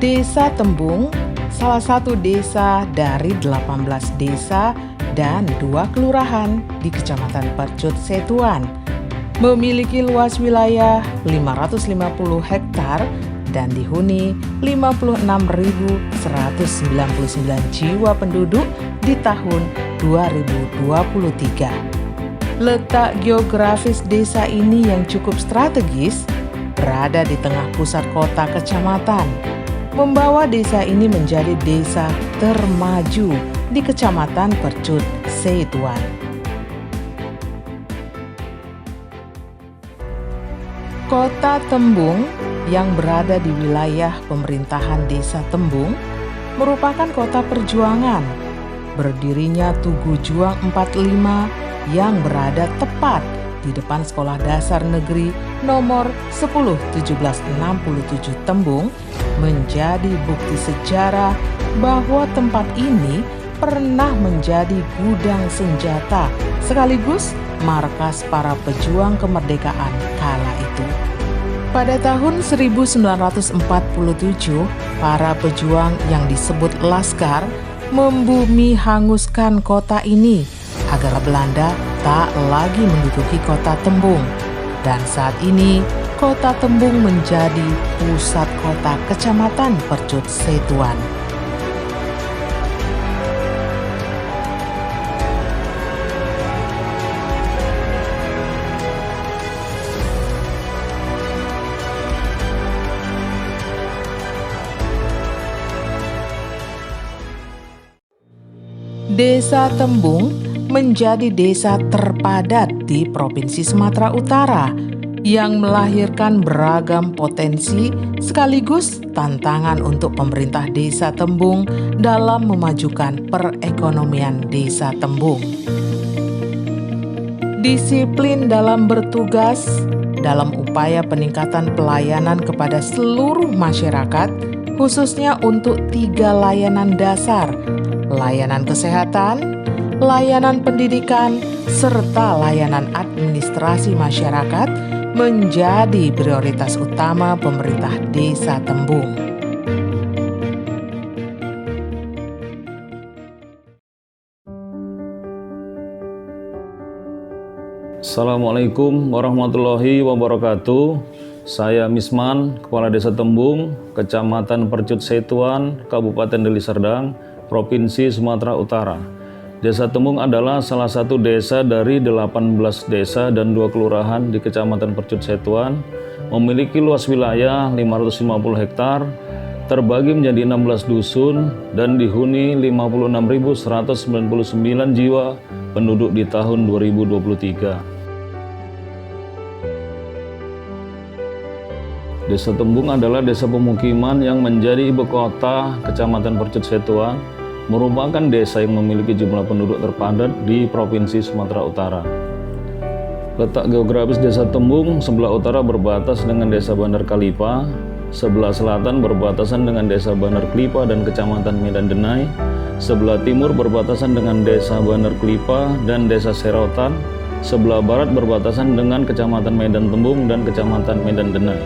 Desa Tembung, salah satu desa dari 18 desa dan 2 kelurahan di Kecamatan Percut Setuan, memiliki luas wilayah 550 hektar dan dihuni 56.199 jiwa penduduk di tahun 2023. Letak geografis desa ini yang cukup strategis berada di tengah pusat kota kecamatan, membawa desa ini menjadi desa termaju di Kecamatan Percut Setuan. Kota Tembung yang berada di wilayah pemerintahan Desa Tembung merupakan kota perjuangan. Berdirinya Tugu Juang 45 yang berada tepat di depan Sekolah Dasar Negeri nomor 101767 Tembung menjadi bukti sejarah bahwa tempat ini pernah menjadi gudang senjata sekaligus markas para pejuang kemerdekaan kala itu. Pada tahun 1947, para pejuang yang disebut Laskar membumi hanguskan kota ini agar Belanda tak lagi menduduki kota Tembung. Dan saat ini, kota Tembung menjadi pusat kota Kecamatan Percut Setuan. Desa Tembung menjadi desa terpadat di Provinsi Sumatera Utara yang melahirkan beragam potensi sekaligus tantangan untuk pemerintah Desa Tembung dalam memajukan perekonomian Desa Tembung. Disiplin dalam bertugas dalam upaya peningkatan pelayanan kepada seluruh masyarakat, khususnya untuk 3 layanan dasar: layanan kesehatan, layanan pendidikan, serta layanan administrasi masyarakat menjadi prioritas utama pemerintah Desa Tembung. Assalamualaikum warahmatullahi wabarakatuh. Saya Misman, Kepala Desa Tembung, Kecamatan Percut Setuan, Kabupaten Deli Serdang, Provinsi Sumatera Utara. Desa Tembung adalah salah satu desa dari 18 desa dan 2 kelurahan di Kecamatan Percut Setuan, memiliki luas wilayah 550 hektar, terbagi menjadi 16 dusun dan dihuni 56.199 jiwa penduduk di tahun 2023. Desa Tembung adalah desa pemukiman yang menjadi ibu kota Kecamatan Percut Setuan, merupakan desa yang memiliki jumlah penduduk terpadat di Provinsi Sumatera Utara. Letak geografis Desa Tembung sebelah utara berbatas dengan Desa Bandar Kalipa, sebelah selatan berbatasan dengan Desa Bandar Kelipa dan Kecamatan Medan Denai, sebelah timur berbatasan dengan Desa Bandar Kelipa dan Desa Serotan, sebelah barat berbatasan dengan Kecamatan Medan Tembung dan Kecamatan Medan Denai.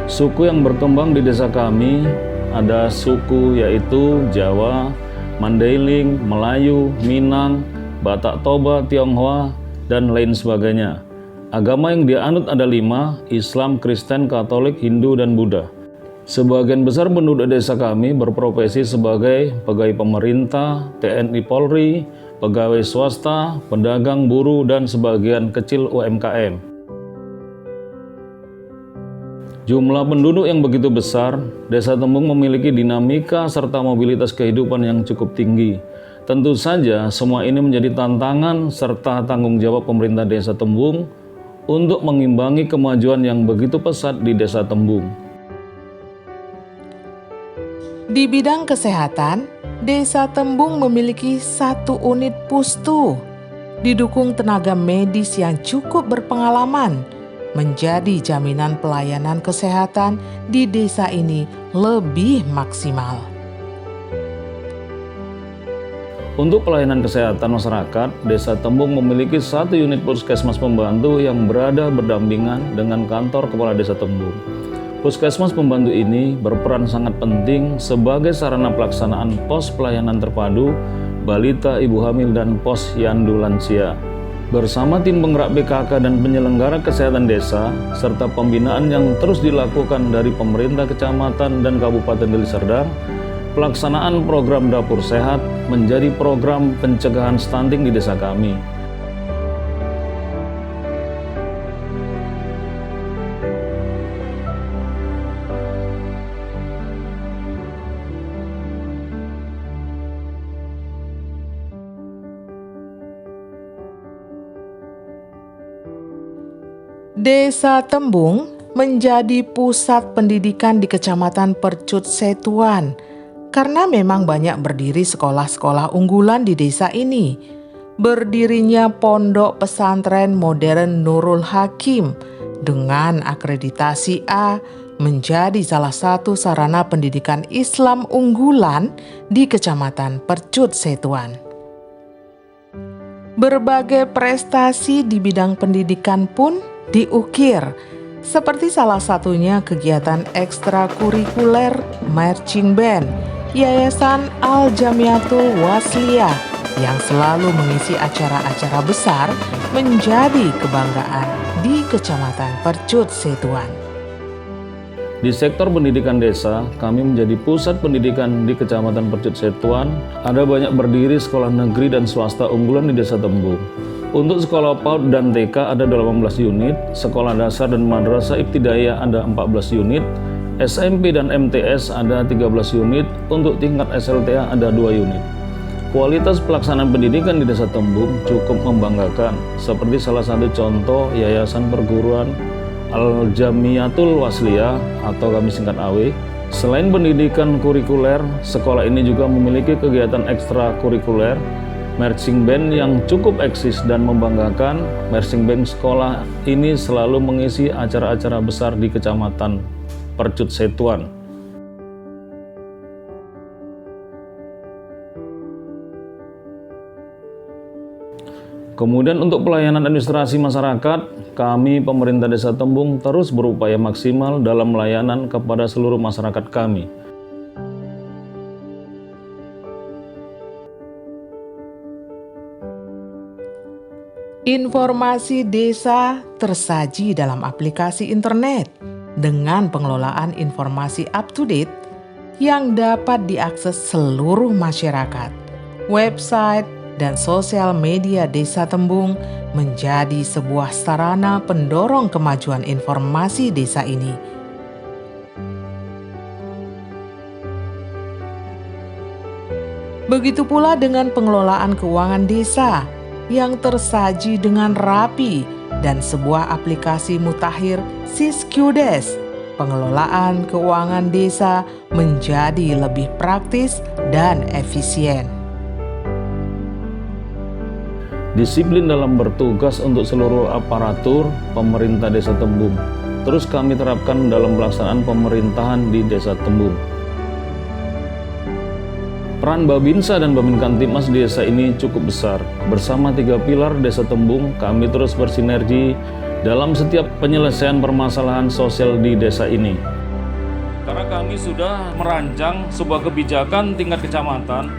Suku yang berkembang di desa kami ada suku yaitu Jawa, Mandailing, Melayu, Minang, Batak Toba, Tionghoa, dan lain sebagainya. Agama yang dianut ada 5, Islam, Kristen, Katolik, Hindu, dan Buddha. Sebagian besar penduduk desa kami berprofesi sebagai pegawai pemerintah, TNI Polri, pegawai swasta, pedagang, buruh, dan sebagian kecil UMKM. Jumlah penduduk yang begitu besar, Desa Tembung memiliki dinamika serta mobilitas kehidupan yang cukup tinggi. Tentu saja semua ini menjadi tantangan serta tanggung jawab pemerintah Desa Tembung untuk mengimbangi kemajuan yang begitu pesat di Desa Tembung. Di bidang kesehatan, Desa Tembung memiliki 1 unit pustu, didukung tenaga medis yang cukup berpengalaman, menjadi jaminan pelayanan kesehatan di desa ini lebih maksimal. Untuk pelayanan kesehatan masyarakat, Desa Tembung memiliki 1 unit puskesmas pembantu yang berada berdampingan dengan kantor Kepala Desa Tembung. Puskesmas pembantu ini berperan sangat penting sebagai sarana pelaksanaan pos pelayanan terpadu, balita, ibu hamil, dan pos yandu lansia. Bersama tim penggerak BKK dan penyelenggara kesehatan desa, serta pembinaan yang terus dilakukan dari pemerintah kecamatan dan Kabupaten Deli Serdang, pelaksanaan program Dapur Sehat menjadi program pencegahan stunting di desa kami. Desa Tembung menjadi pusat pendidikan di Kecamatan Percut Setuan karena memang banyak berdiri sekolah-sekolah unggulan di desa ini. Berdirinya Pondok Pesantren Modern Nurul Hakim dengan akreditasi A menjadi salah satu sarana pendidikan Islam unggulan di Kecamatan Percut Setuan. Berbagai prestasi di bidang pendidikan pun diukir, seperti salah satunya kegiatan ekstrakurikuler marching band Yayasan Al-Jamiatul Wasliyah yang selalu mengisi acara-acara besar menjadi kebanggaan di Kecamatan Percut Setuan. Di sektor pendidikan desa, kami menjadi pusat pendidikan di Kecamatan Percut Setuan. Ada banyak berdiri sekolah negeri dan swasta unggulan di Desa Tembung. Untuk sekolah PAUD dan TK ada 18 unit, sekolah dasar dan madrasah ibtidaiyah ada 14 unit, SMP dan MTS ada 13 unit, untuk tingkat SLTA ada 2 unit. Kualitas pelaksanaan pendidikan di Desa Tembung cukup membanggakan, seperti salah satu contoh Yayasan Perguruan Al-Jamiatul Wasliyah atau kami singkat AW. Selain pendidikan kurikuler, sekolah ini juga memiliki kegiatan ekstrakurikuler marching band yang cukup eksis dan membanggakan. Marching band sekolah ini selalu mengisi acara-acara besar di Kecamatan Percut Setuan. Kemudian untuk pelayanan administrasi masyarakat, kami pemerintah Desa Tembung terus berupaya maksimal dalam pelayanan kepada seluruh masyarakat kami. Informasi desa tersaji dalam aplikasi internet dengan pengelolaan informasi up-to-date yang dapat diakses seluruh masyarakat. Website dan sosial media Desa Tembung menjadi sebuah sarana pendorong kemajuan informasi desa ini. Begitu pula dengan pengelolaan keuangan desa yang tersaji dengan rapi dan sebuah aplikasi mutakhir Siskudes. Pengelolaan keuangan desa menjadi lebih praktis dan efisien. Disiplin dalam bertugas untuk seluruh aparatur pemerintah Desa Tembung terus kami terapkan dalam pelaksanaan pemerintahan di Desa Tembung. Peran Babinsa dan Babinkamtibmas di desa ini cukup besar. Bersama 3 pilar Desa Tembung, kami terus bersinergi dalam setiap penyelesaian permasalahan sosial di desa ini. Karena kami sudah merancang sebuah kebijakan tingkat kecamatan,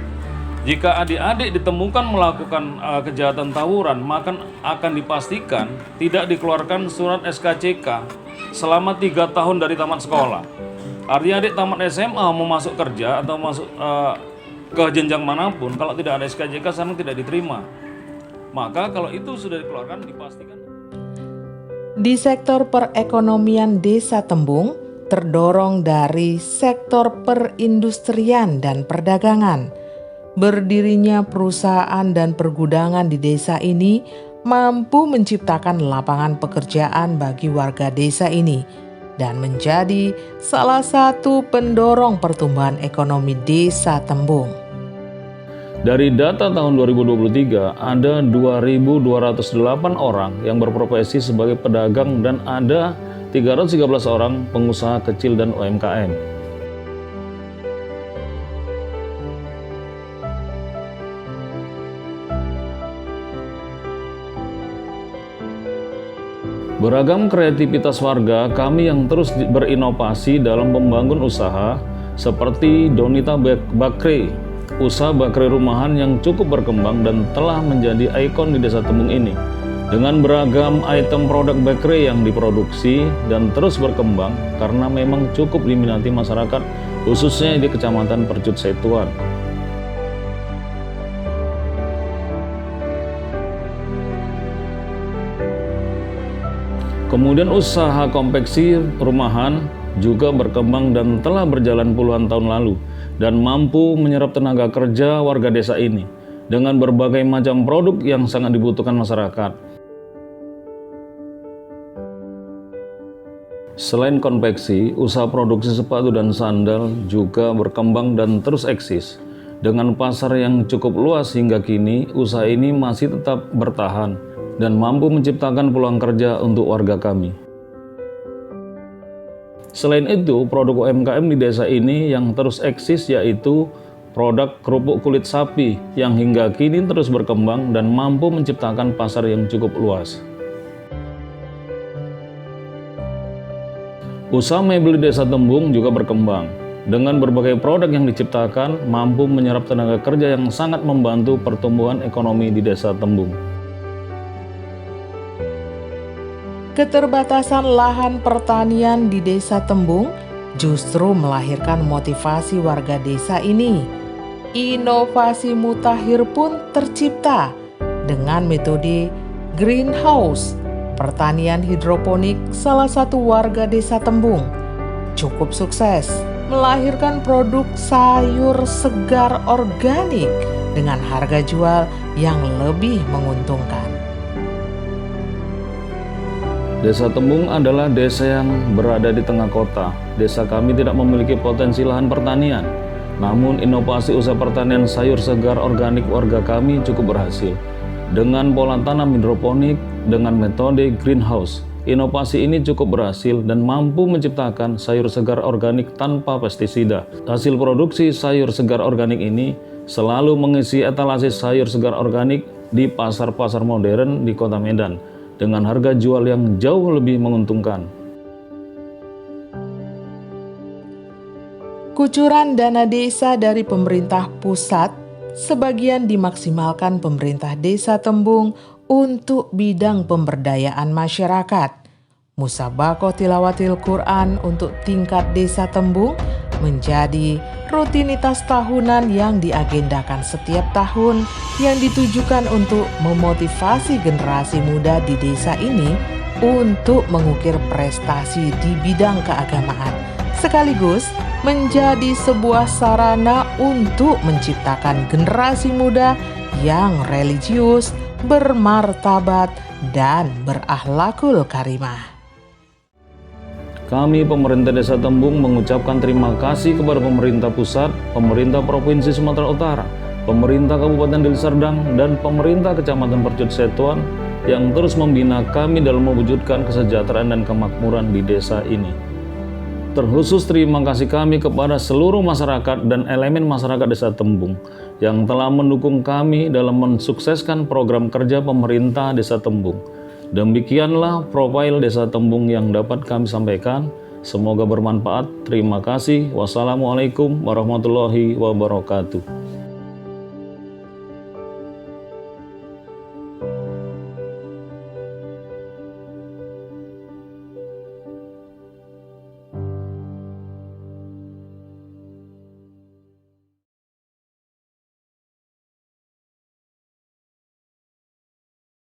jika adik-adik ditemukan melakukan kejahatan tawuran, maka akan dipastikan tidak dikeluarkan surat SKCK selama 3 tahun dari tamat sekolah. Artinya adik tamat SMA mau masuk kerja atau masuk ke jenjang manapun, kalau tidak ada SKCK sana tidak diterima. Maka kalau itu sudah dikeluarkan, dipastikan. Di sektor perekonomian Desa Tembung terdorong dari sektor perindustrian dan perdagangan. Berdirinya perusahaan dan pergudangan di desa ini mampu menciptakan lapangan pekerjaan bagi warga desa ini dan menjadi salah satu pendorong pertumbuhan ekonomi Desa Tembung. Dari data tahun 2023, ada 2.208 orang yang berprofesi sebagai pedagang dan ada 313 orang pengusaha kecil dan UMKM. Beragam kreativitas warga kami yang terus berinovasi dalam membangun usaha seperti Donita Bakery, usaha bakery rumahan yang cukup berkembang dan telah menjadi ikon di Desa Tembung ini. Dengan beragam item produk bakery yang diproduksi dan terus berkembang karena memang cukup diminati masyarakat khususnya di Kecamatan Percut Setuan. Kemudian usaha konveksi rumahan juga berkembang dan telah berjalan puluhan tahun lalu dan mampu menyerap tenaga kerja warga desa ini dengan berbagai macam produk yang sangat dibutuhkan masyarakat. Selain konveksi, usaha produksi sepatu dan sandal juga berkembang dan terus eksis. Dengan pasar yang cukup luas hingga kini, usaha ini masih tetap bertahan dan mampu menciptakan peluang kerja untuk warga kami. Selain itu, produk UMKM di desa ini yang terus eksis yaitu produk kerupuk kulit sapi yang hingga kini terus berkembang dan mampu menciptakan pasar yang cukup luas. Usaha mebel di Desa Tembung juga berkembang. Dengan berbagai produk yang diciptakan, mampu menyerap tenaga kerja yang sangat membantu pertumbuhan ekonomi di Desa Tembung. Keterbatasan lahan pertanian di Desa Tembung justru melahirkan motivasi warga desa ini. Inovasi mutakhir pun tercipta dengan metode greenhouse, pertanian hidroponik salah satu warga Desa Tembung. Cukup sukses melahirkan produk sayur segar organik dengan harga jual yang lebih menguntungkan. Desa Tembung adalah desa yang berada di tengah kota. Desa kami tidak memiliki potensi lahan pertanian. Namun inovasi usaha pertanian sayur segar organik warga kami cukup berhasil. Dengan pola tanam hidroponik, dengan metode greenhouse, inovasi ini cukup berhasil dan mampu menciptakan sayur segar organik tanpa pestisida. Hasil produksi sayur segar organik ini selalu mengisi etalase sayur segar organik di pasar-pasar modern di Kota Medan dengan harga jual yang jauh lebih menguntungkan. Kucuran dana desa dari pemerintah pusat sebagian dimaksimalkan pemerintah Desa Tembung untuk bidang pemberdayaan masyarakat. Musabaqah tilawatil Quran untuk tingkat Desa Tembung menjadi rutinitas tahunan yang diagendakan setiap tahun yang ditujukan untuk memotivasi generasi muda di desa ini untuk mengukir prestasi di bidang keagamaan, sekaligus menjadi sebuah sarana untuk menciptakan generasi muda yang religius, bermartabat, dan berakhlakul karimah. Kami pemerintah Desa Tembung mengucapkan terima kasih kepada pemerintah pusat, pemerintah Provinsi Sumatera Utara, pemerintah Kabupaten Deli Serdang, dan pemerintah Kecamatan Percut Setuan yang terus membina kami dalam mewujudkan kesejahteraan dan kemakmuran di desa ini. Terkhusus terima kasih kami kepada seluruh masyarakat dan elemen masyarakat Desa Tembung yang telah mendukung kami dalam mensukseskan program kerja pemerintah Desa Tembung. Demikianlah profil Desa Tembung yang dapat kami sampaikan. Semoga bermanfaat. Terima kasih. Wassalamualaikum warahmatullahi wabarakatuh.